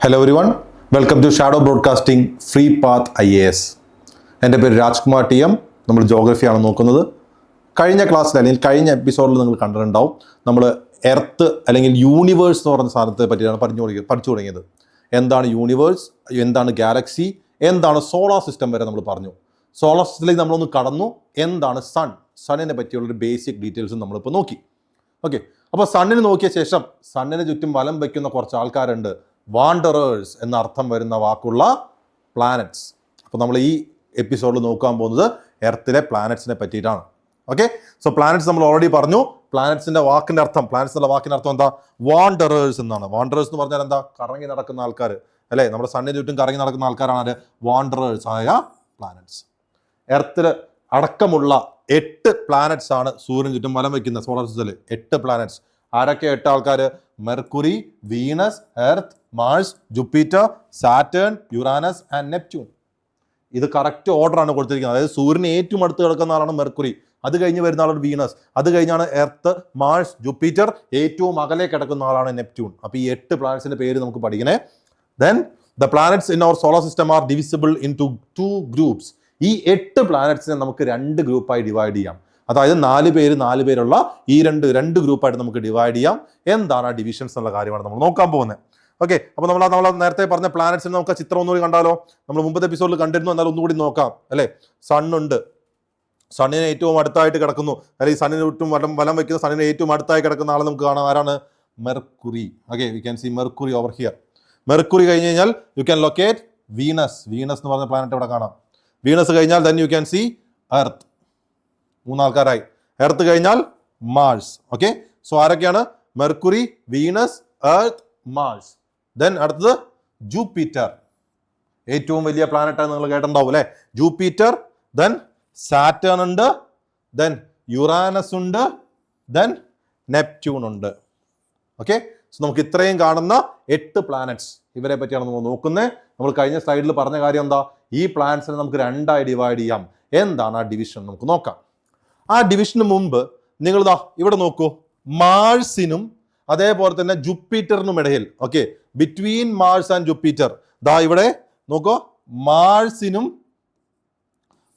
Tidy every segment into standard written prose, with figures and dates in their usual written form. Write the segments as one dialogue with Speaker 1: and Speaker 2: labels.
Speaker 1: Hello everyone, welcome to shadow broadcasting free path IAS. എൻ്റെ പേര് Rajkumar TM. നമ്മൾ ജോഗ്രഫിയാണ് നോക്കുന്നത്. കഴിഞ്ഞ ക്ലാസ്സിൽ അല്ലെങ്കിൽ കഴിഞ്ഞ എപ്പിസോഡിൽ നിങ്ങൾ കണ്ടിട്ടുണ്ടാവും, നമ്മൾ എർത്ത് അല്ലെങ്കിൽ യൂണിവേഴ്സ് എന്ന് പറയുന്ന സാധനത്തെ പറ്റിയാണ് പഠിച്ചു തുടങ്ങിയത്. എന്താണ് യൂണിവേഴ്സ്, എന്താണ് ഗാലക്സി, എന്താണ് സോളാർ സിസ്റ്റം വരെ നമ്മൾ പറഞ്ഞു. സോളാർ സിസ്റ്റത്തിലേക്ക് നമ്മളൊന്ന് കടന്നു. എന്താണ് സണ്ണിനെ പറ്റിയുള്ളൊരു ബേസിക് ഡീറ്റെയിൽസും നമ്മളിപ്പോൾ നോക്കി. ഓക്കെ, അപ്പോൾ സണ്ണിന് നോക്കിയ ശേഷം സണ്ണിന് ചുറ്റും വലം വയ്ക്കുന്ന കുറച്ച് ആൾക്കാരുണ്ട്. വാണ്ടറേഴ്സ് എന്ന അർത്ഥം വരുന്ന വാക്കുള്ള പ്ലാനറ്റ്സ്. അപ്പോൾ നമ്മൾ ഈ എപ്പിസോഡിൽ നോക്കാൻ പോകുന്നത് എർത്തിലെ പ്ലാനറ്റ്സിനെ പറ്റിയിട്ടാണ്. ഓക്കെ, സോ പ്ലാനറ്റ്സ് നമ്മൾ ഓൾറെഡി പറഞ്ഞു. പ്ലാനറ്റ്സിന്റെ വാക്കിന്റെ അർത്ഥം, പ്ലാനറ്റ്സിന്റെ വാക്കിന്റെ അർത്ഥം എന്താ? വാണ്ടറേഴ്സ് എന്നാണ്. വാണ്ടറേഴ്സ് എന്ന് പറഞ്ഞാൽ എന്താ? കറങ്ങി നടക്കുന്ന ആൾക്കാർ അല്ലേ? നമ്മുടെ സണ്ണിന് ചുറ്റും കറങ്ങി നടക്കുന്ന ആൾക്കാരാണ് വാണ്ടറേഴ്സ് ആയ പ്ലാനറ്റ്സ്. എർത്തിൽ അടക്കമുള്ള 8 പ്ലാനറ്റ്സ് ആണ് സൂര്യന് ചുറ്റും വലം വയ്ക്കുന്ന സോളാർ സിസ്റ്റത്തിൽ. 8 പ്ലാനറ്റ്സ്. ആരൊക്കെ 8 ആൾക്കാർ? Mercury, Venus, Earth, Mars, Jupiter, Saturn, Uranus and Neptune. ഇത് കറക്റ്റ് ഓർഡറാണ് കൊടുത്തിരിക്കുന്നത്. അതായത് സൂര്യന് ഏറ്റവും അടുത്ത് കിടക്കുന്ന ആളാണ് മെർക്കുറി, അത് കഴിഞ്ഞ് വരുന്ന ആളാണ് വീനസ്, അത് കഴിഞ്ഞാണ് എർത്ത്, മാർസ്, ജൂപ്പിറ്റർ, ഏറ്റവും അകലെ കിടക്കുന്ന ആളാണ് നെപ്റ്റ്യൂൺ. അപ്പോൾ ഈ 8 പ്ലാനറ്റ്സിന്റെ പേര് നമുക്ക് പഠിക്കണേ. Then the planets in our solar system are divisible into 2 groups. ഈ 8 പ്ലാനറ്റ്സിനെ നമുക്ക് 2 ഗ്രൂപ്പായി ഡിവൈഡ് ചെയ്യാം. അതായത് 4 പേരുള്ള ഈ രണ്ട് ഗ്രൂപ്പായിട്ട് നമുക്ക് ഡിവൈഡ് ചെയ്യാം. എന്താണ് ആ ഡിവിഷൻസ് എന്നുള്ള കാര്യമാണ് നമ്മൾ നോക്കാൻ പോകുന്നത്. ഓക്കെ, അപ്പോൾ നമ്മൾ നേരത്തെ പറഞ്ഞ പ്ലാനറ്റ്സിന് നമുക്ക് ചിത്രം ഒന്നുകൂടി കണ്ടാലോ? നമ്മൾ മുമ്പത്തെ എപ്പിസോഡിൽ കണ്ടിരുന്നു, എന്നാലും ഒന്നുകൂടി നോക്കാം അല്ലേ? സണ്ണുണ്ട്, സണ്ണിന് ഏറ്റവും അടുത്തായിട്ട് കിടക്കുന്നു, അല്ലെങ്കിൽ സണ്ണിന് ചുറ്റും വലം വയ്ക്കുന്ന സണ്ണിന് ഏറ്റവും അടുത്തായി കിടക്കുന്ന ആളെ നമുക്ക് കാണാം. ആരാണ്? Mercury. Okay, we can see Mercury over here. Mercury കഴിഞ്ഞ് കഴിഞ്ഞാൽ you can locate Venus. Venus എന്ന് പറഞ്ഞ പ്ലാനറ്റ് ഇവിടെ കാണാം. വീനസ് കഴിഞ്ഞാൽ then you can see Earth. 3 ആൾക്കാരായി. എർത്ത് കഴിഞ്ഞാൽ മാർസ്. ഓക്കെ, സോ ആരൊക്കെയാണ്? Mercury, Venus, Earth, Mars. Then അടുത്തത് ജൂപ്പിറ്റർ. ഏറ്റവും വലിയ പ്ലാനറ്റ് ആണ്, നിങ്ങൾ കേട്ടിട്ടുണ്ടാവും അല്ലെ? ജൂപ്പിറ്റർ. ദെൻ സാറ്റേൺ ഉണ്ട്, ദെൻ യുറാനസ് ഉണ്ട്, ദെൻ നെപ്റ്റ്യൂൺ ഉണ്ട്. ഓക്കെ, സോ നമുക്ക് ഇത്രയും കാണുന്ന 8 പ്ലാനറ്റ്സ്, ഇവരെ പറ്റിയാണ് നമ്മൾ നോക്കുന്നത്. നമ്മൾ കഴിഞ്ഞ സ്ലൈഡിൽ പറഞ്ഞ കാര്യം എന്താ? ഈ പ്ലാനറ്റ്സിനെ നമുക്ക് 2 ആയി ഡിവൈഡ് ചെയ്യാം. എന്താണ് ആ ഡിവിഷൻ നമുക്ക് നോക്കാം. ആ ഡിവിഷന് മുമ്പ് നിങ്ങൾ ഇവിടെ നോക്കൂ. മാർസിനും അതേപോലെ തന്നെ ജൂപ്പിറ്ററിനും ഇടയിൽ, okay, between Mars and Jupiter, ഇവിടെ നോക്കൂ,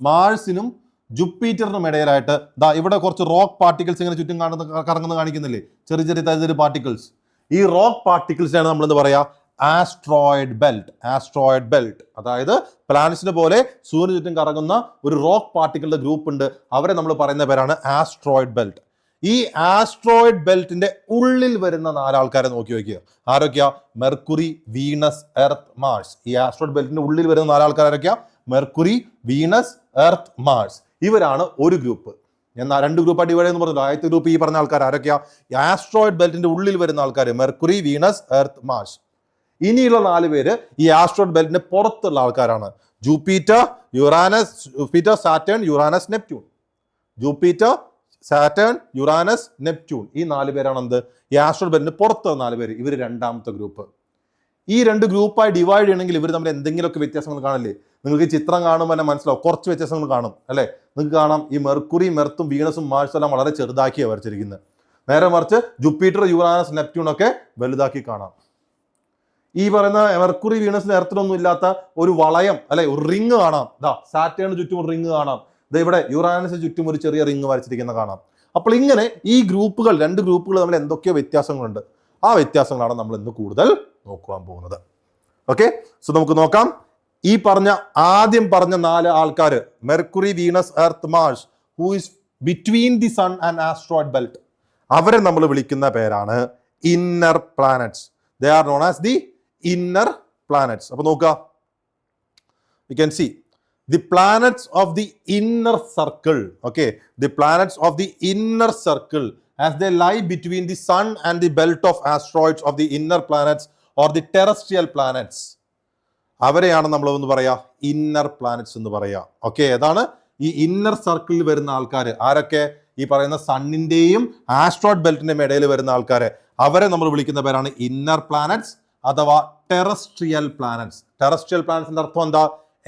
Speaker 1: മാർസിനും ജൂപ്പിറ്ററിനും ഇടയിലായിട്ട് ഇവിടെ കുറച്ച് റോക്ക് പാർട്ടിക്കിൾസ് ഇങ്ങനെ ചുറ്റും കറങ്ങുന്ന കാണിക്കുന്നില്ലേ? ചെറിയ പാർട്ടിക്കിൾസ്. ഈ റോക്ക് പാർട്ടിക്കിൾസിനാണ് നമ്മൾ എന്താ പറയാ? Asteroid belt. അതായത് പ്ലാനറ്റ്സിനെ പോലെ സൂര്യന് ചുറ്റും കറങ്ങുന്ന ഒരു റോക്ക് പാർട്ടിക്കിളുടെ ഗ്രൂപ്പ് ഉണ്ട്. അവരെ നമ്മൾ പറയുന്ന പേരാണ് ആസ്ട്രോയിഡ് ബെൽറ്റ്. ഈ ആസ്ട്രോയിഡ് ബെൽറ്റിന്റെ ഉള്ളിൽ വരുന്ന 4 ആൾക്കാരെ നോക്കി വയ്ക്കുക. ആരൊക്കെയാ? Mercury, Venus, Earth, Mars. ഈ ആസ്ട്രോയിഡ് ബെൽറ്റിന്റെ ഉള്ളിൽ വരുന്ന 4 ആൾക്കാർ ആരൊക്കെയാ? Mercury, Venus, Earth, Mars. ഇവരാണ് ഒരു ഗ്രൂപ്പ്. എന്നാൽ 2 ഗ്രൂപ്പായിട്ട് ഡിവൈഡ് എന്ന് പറഞ്ഞു. ആദ്യത്തെ ഗ്രൂപ്പ് ഈ പറഞ്ഞ ആൾക്കാർ ആരൊക്കെയാ? ആസ്ട്രോയിഡ് ബെൽറ്റിന്റെ ഉള്ളിൽ വരുന്ന ആൾക്കാർ മെർക്കുറി, വീനസ്, എർത്ത്, മാർസ്. ഇനിയുള്ള 4 പേര് ഈ ആസ്ട്രോയിഡ് ബെൽറ്റിന്റെ പുറത്തുള്ള ആൾക്കാരാണ്. Jupiter, Saturn, Uranus, Neptune. Jupiter, Saturn, Uranus, Neptune. ഈ 4 പേരാണ് എന്ത്? ഈ ആസ്ട്രോയിഡ് ബെൽറ്റിന് പുറത്തുള്ള 4 പേര്. ഇവർ രണ്ടാമത്തെ ഗ്രൂപ്പ്. ഈ 2 ഗ്രൂപ്പായി ഡിവൈഡ് ചെയ്യണമെങ്കിൽ ഇവർ തമ്മിൽ എന്തെങ്കിലുമൊക്കെ വ്യത്യാസങ്ങൾ കാണില്ലേ? നിങ്ങൾക്ക് ഈ ചിത്രം കാണുമ്പോൾ തന്നെ മനസ്സിലാവും, കുറച്ച് വ്യത്യാസങ്ങൾ കാണും അല്ലേ? നിങ്ങൾക്ക് കാണാം, ഈ മെർക്കുറി, മെർത്തും, വീനസും, മാർസും എല്ലാം വളരെ ചെറുതാക്കിയാണ് വരച്ചിരിക്കുന്നത്. നേരെ മറിച്ച് ജൂപ്പിറ്റർ, യുറാനസ്, നെപ്റ്റ്യൂൺ ഒക്കെ വലുതാക്കി കാണാം. ഈ പറയുന്ന മെർക്കുറി, വീനസിന് എർത്തിനൊന്നും ഇല്ലാത്ത ഒരു വളയം അല്ലെ, ഒരു റിങ് കാണാം. സാറ്റേണിന് ചുറ്റും ഒരു റിങ് കാണാം. ഇവിടെ യുറാനസിന് ചുറ്റും ഒരു ചെറിയ റിങ് വരച്ചിരിക്കുന്ന കാണാം. അപ്പോൾ ഇങ്ങനെ ഈ ഗ്രൂപ്പുകൾ, 2 ഗ്രൂപ്പുകൾ തമ്മിൽ എന്തൊക്കെയോ വ്യത്യാസങ്ങളുണ്ട്. ആ വ്യത്യാസങ്ങളാണ് നമ്മൾ ഇന്ന് കൂടുതൽ നോക്കുവാൻ പോകുന്നത്. ഓക്കെ, സോ നമുക്ക് നോക്കാം. ഈ ആദ്യം പറഞ്ഞ 4 ആൾക്കാർ, Mercury, Venus, Earth, Mars, who is between the sun and asteroid belt, അവരെ നമ്മൾ വിളിക്കുന്ന പേരാണ് inner planets. They are known as the inner planets. അപ്പൊ നോക്കുക, you can see the planets of the inner circle. Okay, the planets of the inner circle as they lie between the sun and the belt of asteroids of the inner planets or the terrestrial planets. അവരെയാണ് നമ്മൾ എന്ന് പറയാ inner planets എന്ന് പറയാ. Okay, അതാണ് ഈ inner സർക്കിളിൽ വരുന്ന ആൾക്കാർ. ആരൊക്കെ? ഈ പറയുന്ന സണ്ണിന്റെയും ആസ്ട്രോയിഡ് ബെൽറ്റിന്റെയും ഇടയിൽ വരുന്ന ആൾക്കാരെ, അവരെ നമ്മൾ വിളിക്കുന്ന പേരാണ് ഇന്നർ പ്ലാനറ്റ്സ് അഥവാ ടെറസ്ട്രിയൽ പ്ലാനറ്റ്സ്. ടെറസ്ട്രിയൽ പ്ലാനറ്റ്സിന്റെ അർത്ഥം എന്താ?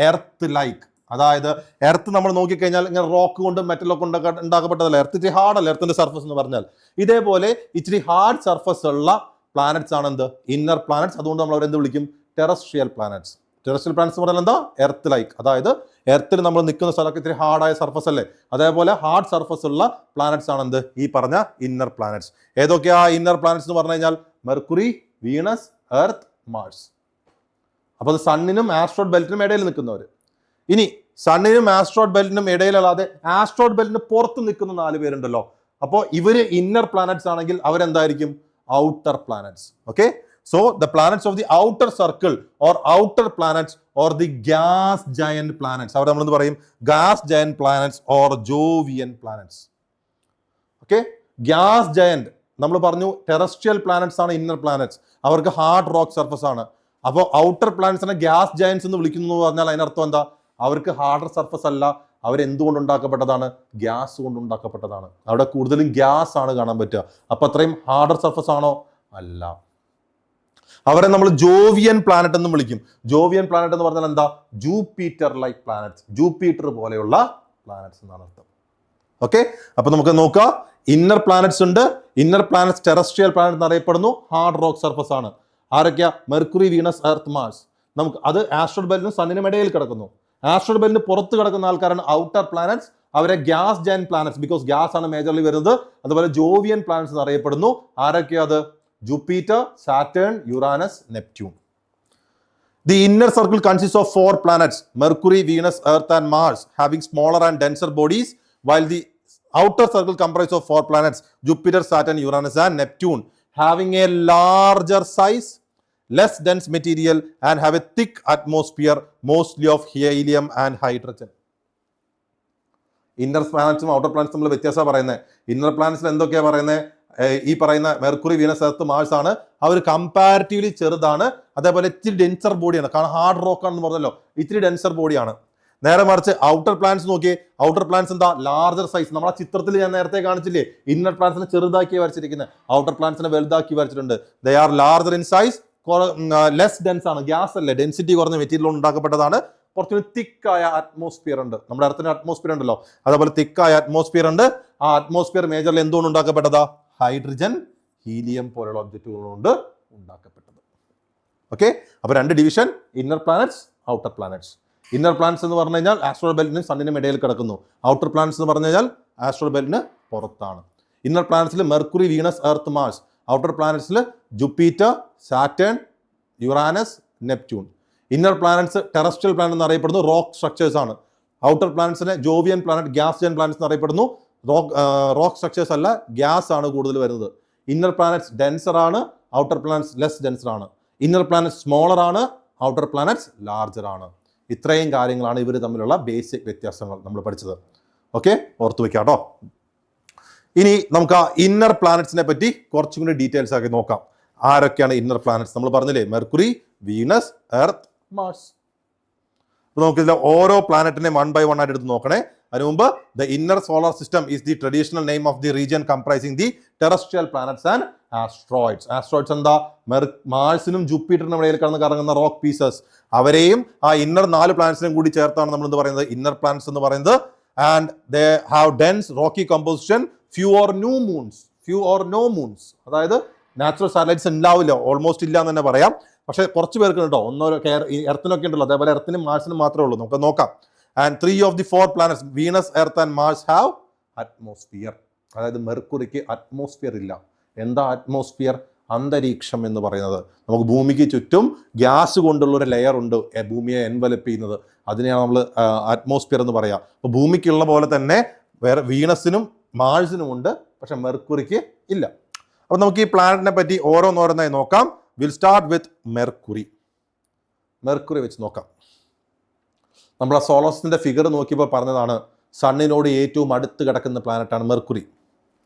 Speaker 1: Earth like. അതായത് എർത്ത് നമ്മൾ നോക്കിക്കഴിഞ്ഞാൽ ഇങ്ങനെ റോക്ക് കൊണ്ടും മെറ്റലൊക്കെ ഉണ്ടാക്കപ്പെട്ടതല്ല. എർത്ത് ഇച്ചിരി ഹാർഡല്ല, എർത്തിന്റെ സർഫസ് എന്ന് പറഞ്ഞാൽ. ഇതേപോലെ ഇച്ചിരി ഹാർഡ് സർഫസ് ഉള്ള പ്ലാനറ്റ്സ് ആണ് എന്ത്? Inner planets. അതുകൊണ്ട് നമ്മൾ അവരെന്ത് വിളിക്കും? Terrestrial planets. ടെറസ്ട്രിയൽ പ്ലാനറ്റ്സ് എന്ന് പറഞ്ഞാൽ എന്താ? എർത്ത് ലൈക്ക്, അതായത് എർത്തിൽ നമ്മൾ നിൽക്കുന്ന സ്ഥലമൊക്കെ ഇത്തിരി ഹാർഡായ സർഫസ് അല്ലേ, അതേപോലെ ഹാർഡ് സർഫസ് ഉള്ള പ്ലാനറ്റ്സ് ആണ് എന്ത്? ഈ പറഞ്ഞ ഇന്നർ പ്ലാനറ്റ്സ്. ഏതൊക്കെയാ ഇന്നർ പ്ലാനറ്റ്സ് എന്ന് പറഞ്ഞു കഴിഞ്ഞാൽ? Mercury, Venus, Earth, Mars. അപ്പോൾ അത് സണ്ണിനും ആസ്ട്രോയിഡ് ബെൽറ്റിനും ഇടയിൽ നിൽക്കുന്നവർ. ഇനി സണ്ണിനും ആസ്ട്രോയിഡ് ബെൽറ്റിനും ഇടയിലല്ലാതെ ആസ്ട്രോയിഡ് ബെൽറ്റിന് പുറത്ത് നിൽക്കുന്ന 4 പേരുണ്ടല്ലോ. അപ്പോൾ ഇവര് ഇന്നർ പ്ലാനറ്റ്സ് ആണെങ്കിൽ അവരെന്തായിരിക്കും? Outer planets. Okay, so the planets of the outer circle or outer planets or the gas giant planets, അവിടെ നമ്മൾ എന്ത് പറയും? gas giant planets or Jovian planets. Okay, gas giant നമ്മൾ പറഞ്ഞു ടെറസ്ട്രിയൽ പ്ലാനറ്റ്സ് ആണ് inner planets, അവർക്ക് hard rock surface ആണ്. അപ്പോൾ ഔട്ടർ പ്ലാനറ്റ്സിനെ ഗ്യാസ് ജയൻസ് എന്ന് വിളിക്കുന്നു എന്ന് പറഞ്ഞാൽ അതിനർത്ഥം എന്താ? അവർക്ക് ഹാർഡർ സർഫസ് അല്ല, അവരെന്തുകൊണ്ട് ഉണ്ടാക്കപ്പെട്ടതാണ്? ഗ്യാസ് കൊണ്ട് ഉണ്ടാക്കപ്പെട്ടതാണ്. അവിടെ കൂടുതലും ഗ്യാസ് ആണ് കാണാൻ പറ്റുക. അപ്പൊ അത്രയും ഹാർഡർ സർഫസ് ആണോ? അല്ല. അവരെ നമ്മൾ ജോവിയൻ പ്ലാനറ്റ് എന്ന് വിളിക്കും. ജോവിയൻ പ്ലാനറ്റ് എന്ന് പറഞ്ഞാൽ എന്താ? ജൂപ്പിറ്റർ ലൈക്ക് പ്ലാനറ്റ്സ്, ജൂപ്പിറ്റർ പോലെയുള്ള പ്ലാനറ്റ്സ് എന്നാണ് അർത്ഥം. ഓക്കെ, അപ്പൊ നമുക്ക് നോക്കാം. ഇന്നർ പ്ലാനറ്റ്സ് ഉണ്ട്. ഇന്നർ പ്ലാനറ്റ്സ് ടെറസ്ട്രിയൽ പ്ലാനറ്റ് എന്നറിയപ്പെടുന്നു, ഹാർഡ് റോക്ക് സർഫസ് ആണ്. ആരൊക്കെയാ? Mercury, Venus, Earth, Mars. നമുക്ക് അത് ആസ്ട്രോയിഡ് ബെൽറ്റിനും സണ്ണിനും ഇടയിൽ കിടക്കുന്നു. ആസ്ട്രോയിഡ് ബെൽറ്റിന് പുറത്ത് കിടക്കുന്ന ആൾക്കാരാണ് ഔട്ടർ പ്ലാനറ്റ്സ്. അവരെ gas giant planets, because gas ആണ് മേജർലി വരുന്നത്. അതുപോലെ ജോവിയൻ പ്ലാനറ്റ്സ് എന്നറിയപ്പെടുന്നു. ആരൊക്കെയാ അത്? Jupiter, Saturn, Uranus, Neptune. The inner circle consists of 4 planets, Mercury, Venus, Earth and Mars, having smaller and denser bodies, while the outer circle comprises of 4 planets, Jupiter, Saturn, Uranus and Neptune, having a larger size, less dense material and have a thick atmosphere, mostly of helium and hydrogen. Inner പ്ലാനറ്റ്സും outer പ്ലാനറ്റ്സും തമ്മിൽ വ്യത്യാസമാണ് പറയുന്നത്. Inner പ്ലാനറ്റ്സിൽ എന്തൊക്കെയാണ് പറയുന്നത്? ഈ പറയുന്ന mercury, Venus, Earth, Mars ആണ്. അവർ കമ്പാരിറ്റീവ്ലി ചെറുതാണ്, അതേപോലെ ഇത്തിരി ഡെൻസർ ബോഡിയാണ്. കാരണം ഹാർഡ് റോക്ക് ആണെന്ന് പറഞ്ഞല്ലോ, ഇത്തിരി ഡെൻസർ ബോഡിയാണ്. നേരെ മറിച്ച് ഔട്ടർ പ്ലാനറ്റ്സ് നോക്കിയേ. ഔട്ടർ പ്ലാനറ്റ്സ് എന്താ? Larger size. നമ്മളെ ചിത്രത്തിൽ ഞാൻ നേരത്തെ കാണിച്ചില്ലേ, ഇന്നർ പ്ലാനറ്റ്സിനെ ചെറുതാക്കി വരച്ചിരിക്കുന്നത്, ഔട്ടർ പ്ലാനറ്റ്സിനെ വലുതാക്കി വരച്ചിട്ടുണ്ട്. They are larger in size, less dense ആണ്. ഗ്യാസ് അല്ലേ, ഡെൻസിറ്റി കുറഞ്ഞ മെറ്റീരിയൽ ഉണ്ടാക്കപ്പെട്ടതാണ്. കുറച്ചുകൂടി തിക്കായ അറ്റ്മോസ്ഫിയർ ഉണ്ട്. നമ്മുടെ എർത്തിന് അറ്റ്മോസ്ഫിയർ ഉണ്ടല്ലോ, അതേപോലെ തിക്കായ അറ്റ്മോസ്ഫിയർ ഉണ്ട്. ആ അറ്റ്മോസ്ഫിയർ മേജർലി എന്തുകൊണ്ട് ഉണ്ടാക്കപ്പെട്ടതാ? ഹൈഡ്രജൻ, ഹീലിയം പോലുള്ള ഒബ്ജക്റ്റുകൾ കൊണ്ട് ഉണ്ടാക്കപ്പെട്ടത്. ഓക്കെ, അപ്പൊ 2 division: inner planets, outer planets. Inner planets എന്ന് പറഞ്ഞു കഴിഞ്ഞാൽ ആസ്ട്രോയിഡ് ബെൽറ്റിനും സണ്ണിനും ഇടയിൽ കിടക്കുന്നു. ഔട്ടർ പ്ലാനറ്റ്സ് എന്ന് പറഞ്ഞു കഴിഞ്ഞാൽ ആസ്ട്രോയിഡ് ബെൽറ്റിന് പുറത്താണ്. ഇന്നർ പ്ലാനറ്റ്സിൽ Mercury, Venus, Earth, Mars. Outer പ്ലാനറ്റ്സിൽ Jupiter, Saturn, Uranus, Neptune. Inner planets terrestrial planet എന്നറിയപ്പെടുന്നു, റോക്ക് സ്ട്രക്ചേഴ്സ് ആണ്. ഔട്ടർ പ്ലാനറ്റ്സിനെ Jovian planet, gas giant planets എന്നറിയപ്പെടുന്നു. റോക്ക് സ്ട്രക്ചേഴ്സ് അല്ല, ഗ്യാസ് ആണ് കൂടുതൽ വരുന്നത്. ഇന്നർ പ്ലാനറ്റ്സ് ഡെൻസർ ആണ്, ഔട്ടർ പ്ലാനറ്റ്സ് ലെസ് ഡെൻസർ ആണ്. ഇന്നർ പ്ലാനറ്റ്സ് സ്മോളർ ആണ്, ഔട്ടർ പ്ലാനറ്റ്സ് ലാർജർ ആണ്. ഇത്രയും കാര്യങ്ങളാണ് ഇവർ തമ്മിലുള്ള ബേസിക് വ്യത്യാസങ്ങൾ നമ്മൾ പഠിച്ചത്. ഓക്കെ, ഓർത്തു വെക്കാം കേട്ടോ. ഇനി നമുക്ക് ആ ഇന്നർ പ്ലാനറ്റ്സിനെ പറ്റി കുറച്ചും കൂടി ഡീറ്റെയിൽസ് ആക്കി നോക്കാം. ആരൊക്കെയാണ് ഇന്നർ പ്ലാനറ്റ്സ്? നമ്മൾ പറഞ്ഞില്ലേ, മെർക്കുറി, വീനസ്, എർത്ത്, മാർസ്. അപ്പോൾ നമുക്കിതിൽ ഓരോ പ്ലാനറ്റിനെ 1 by 1 ആയിട്ട് എടുത്ത് നോക്കണേ. അതിനു മുമ്പ് the inner solar system is the traditional name of the region comprising the terrestrial planets and asteroids. Asteroids എന്താ? മാർസിനും ജൂപ്പിറ്ററിനും ഇടയിൽ കിടന്ന് കറങ്ങുന്ന റോക്ക് പീസസ്. അവരെയും ആ ഇന്നർ 4 പ്ലാനറ്റ്സിനും കൂടി ചേർത്താണ് നമ്മൾ എന്ത് പറയുന്നത്? ഇന്നർ പ്ലാനറ്റ്സ് എന്ന് പറയുന്നത്. And they have dense rocky composition, few or no moons. അതായത് നാച്ചുറൽ സാറ്റലൈറ്റ്സ് ഉണ്ടാവില്ല, ഓൾമോസ്റ്റ് ഇല്ല എന്ന് തന്നെ പറയാം. പക്ഷേ കുറച്ച് പേർക്ക് ഉണ്ടോ, എർത്തിനൊക്കെ ഉണ്ടല്ലോ, അതേപോലെ എർത്തിനും മാർസിനും മാത്രമേ ഉള്ളൂ. നമുക്ക് നോക്കാം. And 3 of the 4 planets, Venus, Earth and Mars, have atmosphere. അതായത് മെർക്കുറിക്ക് അറ്റ്മോസ്ഫിയർ ഇല്ല. എന്താ അറ്റ്മോസ്ഫിയർ? അന്തരീക്ഷം എന്ന് പറയുന്നത്. നമുക്ക് ഭൂമിക്ക് ചുറ്റും ഗ്യാസ് കൊണ്ടുള്ള ഒരു ലെയർ ഉണ്ട് ഭൂമിയെ എൻവലപ്പ് ചെയ്യുന്നത്. അതിനെയാണ് നമ്മൾ അറ്റ്മോസ്ഫിയർ എന്ന് പറയാം. അപ്പോൾ ഭൂമിക്കുള്ള പോലെ തന്നെ വേറെ വീനസിനും മാർസിനും ഉണ്ട്, പക്ഷെ മെർക്കുറിക്ക് ഇല്ല. അപ്പോൾ നമുക്ക് ഈ പ്ലാനറ്റിനെ പറ്റി ഓരോന്നോരോന്നായി നോക്കാം. Will start with mercury. Mercury വെച്ച് നോക്കാം. നമ്മൾ ആ സോളാർ സിസ്റ്റത്തിൻ്റെ ഫിഗർ നോക്കിയപ്പോൾ പറഞ്ഞതാണ് സണ്ണിനോട് ഏറ്റവും അടുത്ത് കിടക്കുന്ന പ്ലാനറ്റാണ് മെർക്കുറി.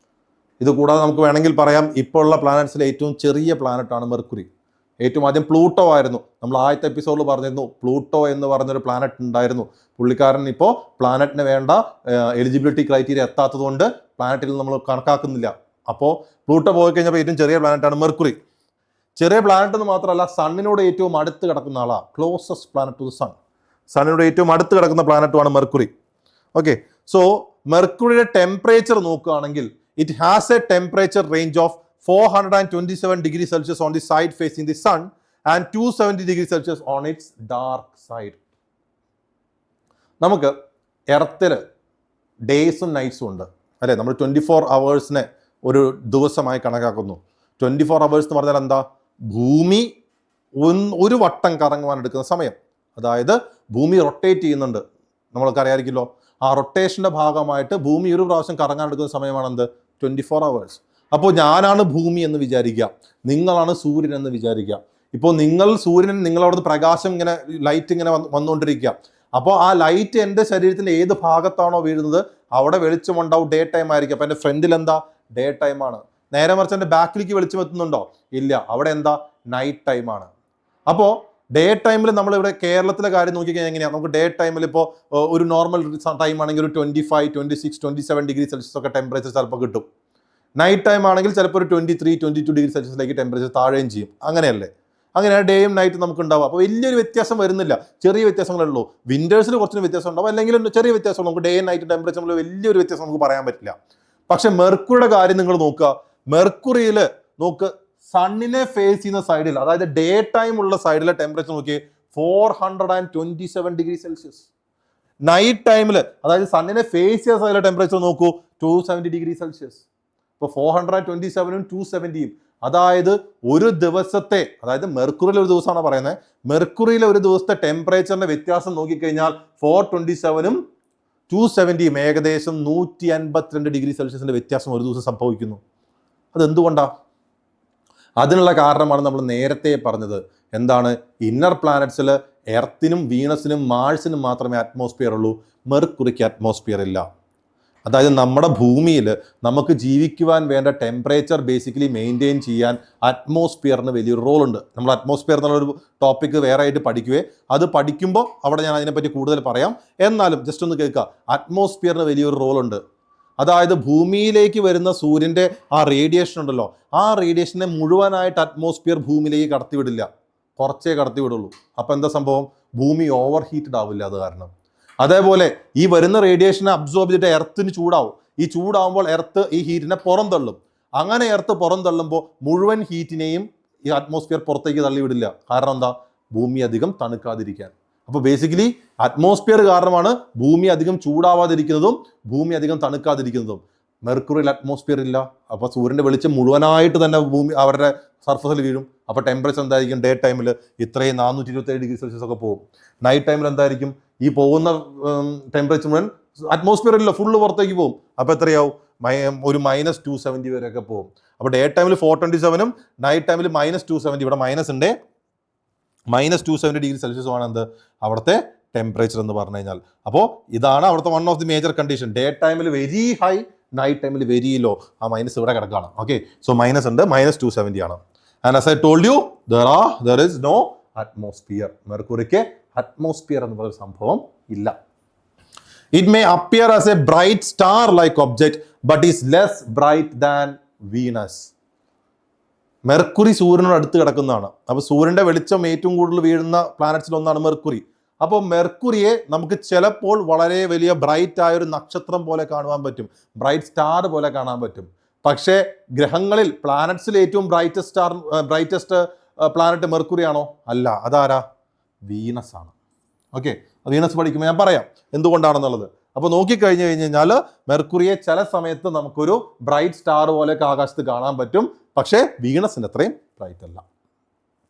Speaker 1: ഇത് കൂടാതെ നമുക്ക് വേണമെങ്കിൽ പറയാം ഇപ്പോൾ ഉള്ള പ്ലാനറ്റ്സിലെ ഏറ്റവും ചെറിയ പ്ലാനറ്റാണ് മെർക്കുറി. ഏറ്റവും ആദ്യം പ്ലൂട്ടോ ആയിരുന്നു. നമ്മൾ ആദ്യത്തെ എപ്പിസോഡിൽ പറഞ്ഞിരുന്നു പ്ലൂട്ടോ എന്ന് പറഞ്ഞൊരു പ്ലാനറ്റ് ഉണ്ടായിരുന്നു. പുള്ളിക്കാരൻ ഇപ്പോൾ പ്ലാനറ്റിന് വേണ്ട എലിജിബിലിറ്റി ക്രൈറ്റീരിയ എത്താത്തത് കൊണ്ട് പ്ലാനറ്റിൽ നമ്മൾ കണക്കാക്കുന്നില്ല. അപ്പോൾ പ്ലൂട്ടോ പോയി കഴിഞ്ഞപ്പോൾ ഏറ്റവും ചെറിയ പ്ലാനറ്റാണ് മെർക്കുറി. ചെറിയ പ്ലാനറ്റ് എന്ന് മാത്രമല്ല, സണ്ണിനോട് ഏറ്റവും അടുത്ത് കിടക്കുന്ന ആളാണ്, closest planet to the sun. സണ്ണിനോട് ഏറ്റവും അടുത്ത് കിടക്കുന്ന പ്ലാനറ്റുമാണ് മെർക്കുറി. ഓക്കെ, സോ മെർക്കുറിയുടെ ടെമ്പറേച്ചർ നോക്കുകയാണെങ്കിൽ it has a temperature range of 427 degrees Celsius on the side facing the sun and 270 degree Celsius on its dark side. നമുക്ക് എർത്തിൽ ഡേയ്സും നൈറ്റ്സും ഉണ്ട് അല്ലേ? നമ്മൾ 24 hours ഒരു ദിവസമായി കണക്കാക്കുന്നു. 24 hours എന്ന് പറഞ്ഞാൽ എന്താ? ഭൂമി ഒരു വട്ടം കറങ്ങുവാൻ എടുക്കുന്ന സമയം. അതായത് ഭൂമി റൊട്ടേറ്റ് ചെയ്യുന്നുണ്ട്, നമ്മൾക്ക് അറിയാമായിരിക്കുമല്ലോ. ആ റൊട്ടേഷൻ്റെ ഭാഗമായിട്ട് ഭൂമി ഒരു പ്രാവശ്യം കറങ്ങാൻ എടുക്കുന്ന സമയമാണ് എന്ത്? 24 hours. അപ്പോൾ ഞാനാണ് ഭൂമി എന്ന് വിചാരിക്കുക, നിങ്ങളാണ് സൂര്യൻ എന്ന് വിചാരിക്കുക. ഇപ്പോൾ നിങ്ങൾ സൂര്യൻ, നിങ്ങളവിടുന്ന് പ്രകാശം ഇങ്ങനെ ലൈറ്റ് ഇങ്ങനെ വന്നുകൊണ്ടിരിക്കുക. അപ്പോൾ ആ ലൈറ്റ് എൻ്റെ ശരീരത്തിൻ്റെ ഏത് ഭാഗത്താണോ വീഴുന്നത് അവിടെ വെളിച്ചമുണ്ടാവും, ഡേ ടൈം ആയിരിക്കും. അപ്പോൾ എൻ്റെ ഫ്രണ്ടിൽ എന്താ? ഡേ ടൈമാണ്. നേരെ മറിച്ച് എൻ്റെ ബാക്കിലേക്ക് വെളിച്ചം എത്തുന്നുണ്ടോ? ഇല്ല, അവിടെ എന്താ? നൈറ്റ് ടൈമാണ്. അപ്പോൾ ഡേ ടൈമിൽ നമ്മളിവിടെ കേരളത്തിലെ കാര്യം നോക്കിക്കഴിഞ്ഞാൽ എങ്ങനെയാണ്? നമുക്ക് ഡേ ടൈമിൽ ഇപ്പോൾ ഒരു നോർമൽ ടൈം ആണെങ്കിൽ ഒരു 25, 26, 27 ഡിഗ്രി സെൽഷ്യസ് ഒക്കെ ടെമ്പറേച്ചർ ചിലപ്പോൾ കിട്ടും. നൈറ്റ് ടൈം ആണെങ്കിൽ ചിലപ്പോൾ ഒരു 23, 22 ഡിഗ്രി സെൽഷ്യസിലേക്ക് ടെമ്പറേച്ചർ താഴുകയും ചെയ്യും. അങ്ങനെയല്ലേ? അങ്ങനെയാണ് ഡേയും നൈറ്റും നമുക്ക് ഉണ്ടാവുക. അപ്പോൾ വലിയൊരു വ്യത്യാസം വരുന്നില്ല, ചെറിയ വ്യത്യാസങ്ങളേ ഉള്ളൂ. വിന്റേഴ്സിൽ കുറച്ചൊരു വ്യത്യാസം ഉണ്ടാവും, അല്ലെങ്കിൽ ചെറിയ വ്യത്യാസം. നമുക്ക് ഡേ നൈറ്റ് ടെമ്പറേച്ചർ നമ്മൾ വലിയൊരു വ്യത്യാസം നമുക്ക് പറയാൻ പറ്റില്ല. പക്ഷെ മെർക്കുറിയുടെ കാര്യം നിങ്ങൾ നോക്കുക. മെർക്കുറിയിൽ നോക്ക്, സണ്ണിനെ ഫേസ് ചെയ്യുന്ന സൈഡിൽ, അതായത് ഡേ ടൈം ഉള്ള സൈഡിലെ ടെമ്പറേച്ചർ നോക്കി 427 ഡിഗ്രി സെൽഷ്യസ്. നൈറ്റ് ടൈമിൽ, അതായത് സണ്ണിനെ ഫേസ് ചെയ്യുന്ന സൈഡിലെ ടെമ്പറേച്ചർ നോക്കൂ, 270 ഡിഗ്രി സെൽഷ്യസ്. ഇപ്പോൾ 427ഉം 270യും, അതായത് ഒരു ദിവസത്തെ, അതായത് മെർക്കുറിയിലെ ഒരു ദിവസമാണ് പറയുന്നത്, മെർക്കുറിയിലെ ഒരു ദിവസത്തെ ടെമ്പറേച്ചറിന്റെ വ്യത്യാസം നോക്കിക്കഴിഞ്ഞാൽ 427ഉം 270യും ഏകദേശം 152 ഡിഗ്രി സെൽഷ്യസിന്റെ വ്യത്യാസം ഒരു ദിവസം സംഭവിക്കുന്നു. അതെന്തുകൊണ്ടാണ്? അതിനുള്ള കാരണമാണ് നമ്മൾ നേരത്തെ പറഞ്ഞത്. എന്താണ്? ഇന്നർ പ്ലാനറ്റ്സിൽ എർത്തിനും വീനസിനും മാഴ്സിനും മാത്രമേ അറ്റ്മോസ്ഫിയർ ഉള്ളൂ, മെർക്കുറിക്ക് അറ്റ്മോസ്ഫിയർ ഇല്ല. അതായത് നമ്മുടെ ഭൂമിയിൽ നമുക്ക് ജീവിക്കുവാൻ വേണ്ട ടെമ്പറേച്ചർ ബേസിക്കലി മെയിൻറ്റെയിൻ ചെയ്യാൻ അറ്റ്മോസ്ഫിയറിന് വലിയൊരു റോളുണ്ട്. നമ്മൾ അറ്റ്മോസ്ഫിയർ എന്നുള്ളൊരു ടോപ്പിക്ക് വേറെ ആയിട്ട് പഠിക്കുകയെ, അത് പഠിക്കുമ്പോൾ അവിടെ ഞാൻ അതിനെപ്പറ്റി കൂടുതൽ പറയാം. എന്നാലും ജസ്റ്റ് ഒന്ന് കേൾക്കുക, അറ്റ്മോസ്ഫിയറിന് വലിയൊരു റോളുണ്ട്. അതായത് ഭൂമിയിലേക്ക് വരുന്ന സൂര്യൻ്റെ ആ റേഡിയേഷൻ ഉണ്ടല്ലോ, ആ റേഡിയേഷനെ മുഴുവനായിട്ട് അറ്റ്മോസ്ഫിയർ ഭൂമിയിലേക്ക് കടത്തിവിടില്ല, കുറച്ചേ കടത്തിവിടുള്ളൂ. അപ്പോൾ എന്താ സംഭവം? ഭൂമി ഓവർ ഹീറ്റഡ് ആവില്ല അത് കാരണം. അതേപോലെ ഈ വരുന്ന റേഡിയേഷനെ അബ്സോർബ് ചെയ്തിട്ട് എർത്തിന് ചൂടാവും. ഈ ചൂടാവുമ്പോൾ എർത്ത് ഈ ഹീറ്റിനെ പുറന്തള്ളും. അങ്ങനെ എർത്ത് പുറന്തള്ളുമ്പോൾ മുഴുവൻ ഹീറ്റിനെയും ഈ അറ്റ്മോസ്ഫിയർ പുറത്തേക്ക് തള്ളിവിടില്ല. കാരണം എന്താ? ഭൂമി അധികം തണുക്കാതിരിക്കാൻ. അപ്പോൾ ബേസിക്കലി അറ്റ്മോസ്ഫിയർ കാരണമാണ് ഭൂമി അധികം ചൂടാവാതിരിക്കുന്നതും ഭൂമി അധികം തണുക്കാതിരിക്കുന്നതും. മെർക്കുറിയിൽ അറ്റ്മോസ്ഫിയർ ഇല്ല. അപ്പോൾ സൂര്യൻ്റെ വെളിച്ചം മുഴുവനായിട്ട് തന്നെ ഭൂമി അവരുടെ സർഫസിൽ വീഴും. അപ്പോൾ ടെമ്പറേച്ചർ എന്തായിരിക്കും? ഡേ ടൈമിൽ ഇത്രയും 427 ഡിഗ്രി സെൽഷ്യസ് ഒക്കെ പോകും. നൈറ്റ് ടൈമിൽ എന്തായിരിക്കും? ഈ പോകുന്ന ടെമ്പറേച്ചർ മുഴുവൻ അറ്റ്മോസ്ഫിയർ ഇല്ല, ഫുള്ള് പുറത്തേക്ക് പോകും. അപ്പോൾ എത്രയാവും? ഒരു -270 വരെയൊക്കെ പോകും. അപ്പോൾ ഡേ ടൈമിൽ 427ഉം നൈറ്റ് ടൈമിൽ -270, ഇവിടെ മൈനസ് ഉണ്ട്, -270 ഡിഗ്രി സെൽഷ്യസ് ആണ് എന്ത്? അവിടുത്തെ ടെമ്പറേച്ചർ എന്ന് പറഞ്ഞു കഴിഞ്ഞാൽ. അപ്പോൾ ഇതാണ് അവിടുത്തെ one of the major condition. Day ടൈമിൽ വെരി ഹൈ, നൈറ്റ് ടൈമിൽ വെരി ലോ. ആ മൈനസ് ഇവിടെ കിടക്കുകയാണ്. ഓക്കെ, സോ മൈനസ് ഉണ്ട്, -270 ആണ്. And as I told you, there is no atmosphere. മെർക്കുറിക്ക് അറ്റ്മോസ്ഫിയർ എന്ന് പറയുന്ന സംഭവം ഇല്ല. It may appear as a bright star-like object, but is less bright than Venus. Mercury സൂര്യനോട് അടുത്ത് കിടക്കുന്നതാണ്. അപ്പോൾ സൂര്യൻ്റെ വെളിച്ചം ഏറ്റവും കൂടുതൽ വീഴുന്ന പ്ലാനറ്റ്സിൽ ഒന്നാണ് മെർക്കുറി. അപ്പോൾ മെർക്കുറിയെ നമുക്ക് ചിലപ്പോൾ വളരെ വലിയ ബ്രൈറ്റ് ആയ ഒരു നക്ഷത്രം പോലെ കാണുവാൻ പറ്റും, ബ്രൈറ്റ് സ്റ്റാർ പോലെ കാണാൻ പറ്റും. പക്ഷേ ഗ്രഹങ്ങളിൽ, പ്ലാനറ്റ്സിൽ ഏറ്റവും ബ്രൈറ്റസ്റ്റ് പ്ലാനറ്റ് മെർക്കുറി ആണോ? അല്ല. അതാരാ? വീനസ് ആണ്. ഓക്കെ, വീനസ് പഠിക്കുമ്പോൾ ഞാൻ പറയാം എന്തുകൊണ്ടാണെന്നുള്ളത്. അപ്പോൾ നോക്കിക്കഴിഞ്ഞ് കഴിഞ്ഞാൽ മെർക്കുറിയെ ചില സമയത്ത് നമുക്കൊരു ബ്രൈറ്റ് സ്റ്റാർ പോലെയൊക്കെ ആകാശത്ത് കാണാൻ പറ്റും. പക്ഷേ വീനസിൻ്റെ അത്രയും ബ്രൈറ്റ് അല്ല.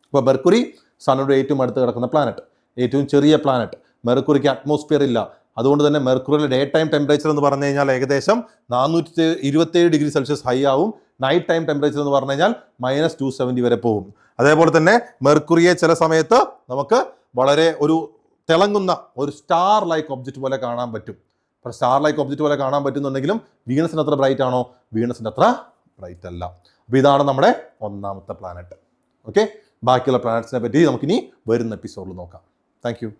Speaker 1: അപ്പോൾ മെർക്കുറി സണ്ണിനോട് ഏറ്റവും അടുത്ത് കിടക്കുന്ന പ്ലാനറ്റ്, ഏറ്റവും ചെറിയ പ്ലാനറ്റ്. മെർക്കുറിക്ക് അറ്റ്മോസ്ഫിയർ ഇല്ല. അതുകൊണ്ട് തന്നെ മെർക്കുറിയിലെ ഡേ ടൈം ടെമ്പറേച്ചർ എന്ന് പറഞ്ഞു കഴിഞ്ഞാൽ ഏകദേശം 427 ഡിഗ്രി സെൽഷ്യസ് ഹൈ ആവും. നൈറ്റ് ടൈം ടെമ്പറേച്ചർ എന്ന് പറഞ്ഞു കഴിഞ്ഞാൽ -270 വരെ പോകും. അതേപോലെ തന്നെ മെർക്കുറിയെ ചില സമയത്ത് നമുക്ക് വളരെ ഒരു തിളങ്ങുന്ന ഒരു സ്റ്റാർ ലൈക്ക് ഒബ്ജക്റ്റ് പോലെ കാണാൻ പറ്റും. അപ്പോൾ സ്റ്റാർ ലൈക്ക് ഒബ്ജക്റ്റ് പോലെ കാണാൻ പറ്റുന്നുണ്ടെങ്കിലും വീനസിന് അത്ര ബ്രൈറ്റ് ആണോ? വീനസിൻ്റെ അത്ര ബ്രൈറ്റ് അല്ല. അപ്പോൾ ഇതാണ് നമ്മുടെ ഒന്നാമത്തെ പ്ലാനറ്റ്. ഓക്കെ, ബാക്കിയുള്ള പ്ലാനറ്റ്സിനെ പറ്റി നമുക്കിനി വരുന്ന എപ്പിസോഡിൽ നോക്കാം. Thank you.